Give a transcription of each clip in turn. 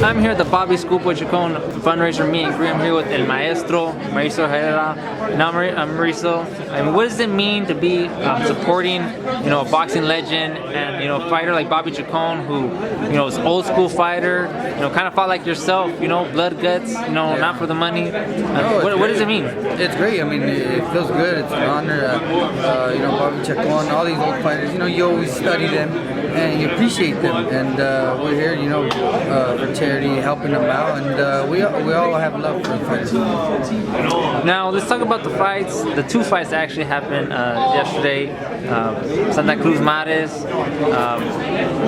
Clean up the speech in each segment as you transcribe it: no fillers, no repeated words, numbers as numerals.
I'm here at the Bobby Schoolboy Chacon fundraiser meet and greet. I'm here with El Maestro, Mauricio Herrera. Now, Mauricio, what does it mean to be supporting, a boxing legend and, a fighter like Bobby Chacon, who, is an old school fighter, kind of fought like yourself, blood, guts, not for the money. What does it mean? It's great. I mean, it feels good. It's an honor. Bobby Chacon, all these old fighters, you always study them and you appreciate them. And we're here, for charity, helping them out. And we all have love for the fighters. Now, let's talk about the fights. The two fights that actually happened yesterday. Santa Cruz Mares,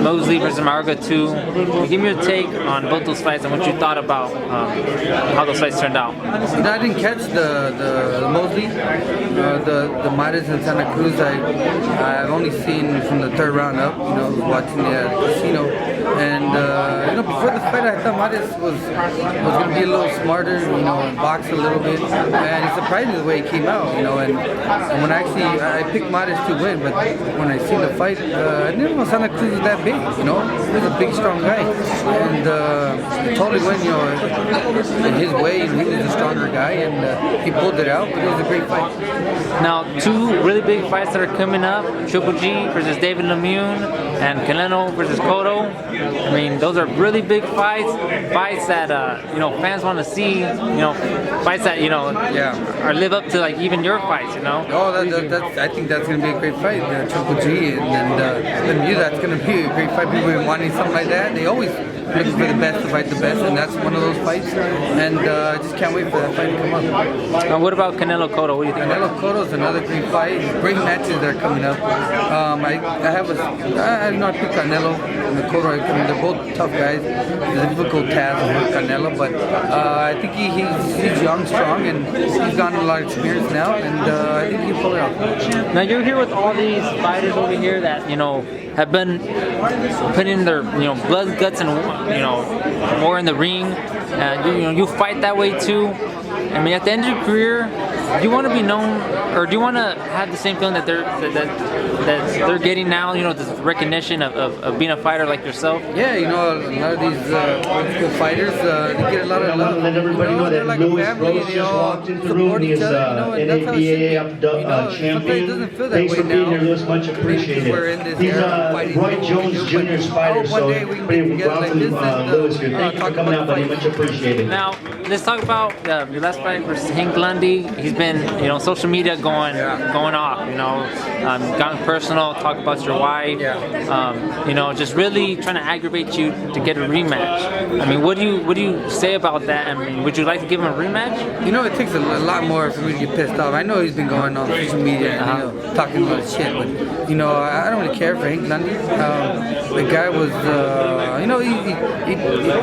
Mosley versus Marga 2. Give me your take on both those fights and what you thought about how those fights turned out. I didn't catch the Mosley, the Mares and Santa Cruz. I've only seen from the third round up. Watching it at the casino. And before the fight, I thought Mares was going to be a little smarter, and box a little bit. And it surprised me the way he came out, And when I picked Mares to win, but when I seen the fight, I didn't know Santa Cruz was that big, He was a big, strong guy. And he totally went, in his way, and he was a stronger guy, and he pulled it out, but it was a great fight. Now, two really big fights that are coming up, Triple G versus David Lemieux, and Canelo versus Cotto. I mean, those are really big fights that fans want to see. Fights that are live up to like even your fights. Oh, I think that's gonna be a great fight. Triple G and Lemieux, that's gonna be a great fight. People have been wanting something like that. They always looking for the best to fight the best, and that's one of those fights. And I just can't wait for that fight to come up. Now, what about Canelo Cotto? What do you think? Canelo Cotto is another great fight. Great matches that are coming up. I pick Canelo and Cotto. I mean, they're both tough guys. It's a difficult task with Canelo, but I think he's young, strong, and he's gotten a lot of experience now, and I think he'll pull it off. Now you're here with all these fighters over here that have been putting their blood, guts, and more in the ring, and you fight that way too. I mean, at the end of your career, do you want to be known, or do you want to have the same feeling that they're getting now? This recognition of being a fighter like yourself. Yeah, a lot of these old school fighters, they get a lot of love. Let everybody know they're that like Louis a family. Rose They just all walked into the support room. He each is other. an And that's how it should be. NABA champion. It doesn't feel that Thanks way for being now. here, Louis. Much appreciated. We're in this He's era fighting Roy what we Jones do, but Jr.'s fighter, one so day we can get pretty together like this and Louis here. Thank you for coming out, buddy. Much appreciated. Now, let's talk about your last fight versus Hank Lundy. He's been, social media going off, gotten personal, talk about your wife, just really trying to aggravate you to get a rematch. I mean, what do you say about that? I mean, would you like to give him a rematch? It takes a lot more for me to get pissed off. I know he's been going on social media and talking a lot of shit, but I don't really care for Hank Lundy. The guy was,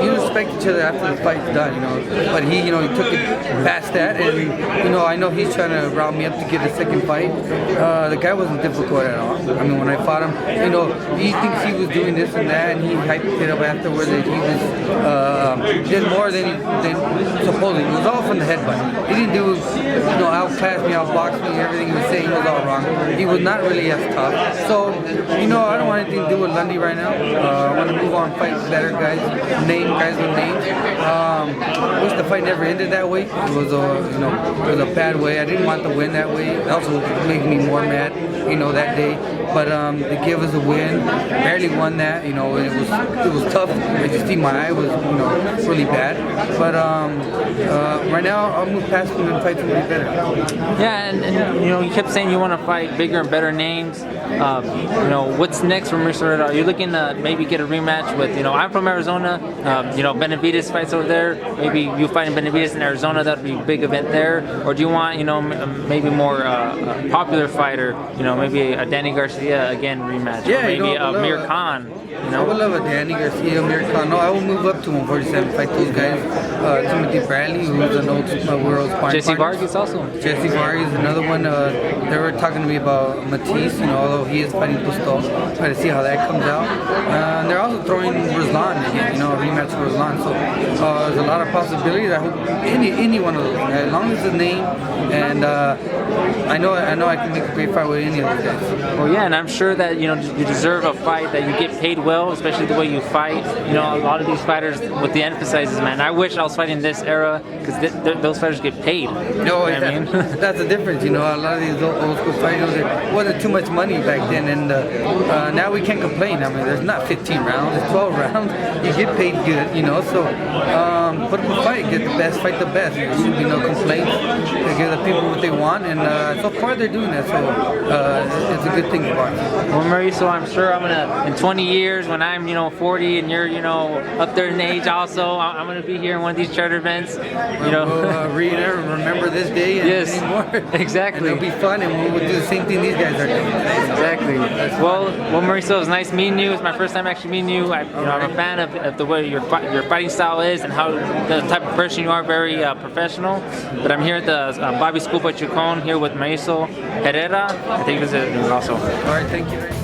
you respect each other after the fight's done, but he took it past that, and I know he's trying to round me up to get a second fight. The guy wasn't difficult at all. I mean, when I fought him, he thinks he was doing this and that, and he hyped it up afterwards that he was did more than supposedly. It was all from the headbutt. He didn't do, outclass me, outbox me, everything he was saying was all wrong. He was not really as tough. So, I don't want anything to do with Lundy right now. I want to move on, fight better guys, name guys with names. Wish the fight never ended that way. It was a bad way. I didn't want to win that way. It also made me more mad, that day. But they gave us a win. Barely won that. It was tough. I just see my eye was really bad. But right now I'll move past him and fight somebody better. Yeah, and you kept saying you want to fight bigger and better names. What's next for Mauricio Herrera? Are you looking to maybe get a rematch with I'm from Arizona. Benavidez fights over there. Maybe you fighting Benavidez in Arizona. That'd be a big event there. Or do you want maybe more popular fighter? Maybe a Danny Garcia again rematch. Yeah, or maybe Amir Khan. I would love a Danny Garcia, Amir Khan. No, I will move up to 147, fight those guys. Timothy Bradley, who's an old world sparring Jesse partner. Vargas also. Jesse Vargas, another one. They were talking to me about Matisse, although he is fighting Pistol. Try to see how that comes out. And they're also throwing Ruslan again, a rematch for Ruslan. So there's a lot of possibilities. I hope any one of those, as long as the name and I know I can make a great fight with any of those guys. Well, yeah, and I'm sure that you deserve a fight, that you get paid well, especially the way you fight. You know, a lot of these fighters, what the emphasis is, man. I wish I was fighting this era because those fighters get paid. No, you know I mean? That's the difference. You know, a lot of these old school fighters, there wasn't too much money back then, and now we can't complain. I mean, there's not 15 rounds, it's 12 rounds. You get paid good, you know. So put up a fight, get the best, fight the best. There should be no complaints. They give the people what they want, and so far they're doing that. So it's a good thing for us. Well, Mauricio, I'm sure I'm gonna, in 20 years, when I'm 40 and you're up there in age also, I'm gonna be here in one of these charter events. We'll remember this day and yes, many more. exactly. And it'll be fun, and we'll do the same thing these guys are doing. Exactly. Well, Mauricio, it was nice meeting you. It's my first time actually meeting you. I'm a fan of the way your fighting style is and how the type of person you are, very professional. But I'm here at the Bobby School by Chacon here with Mauricio Herrera. I think this is also. All right, thank you.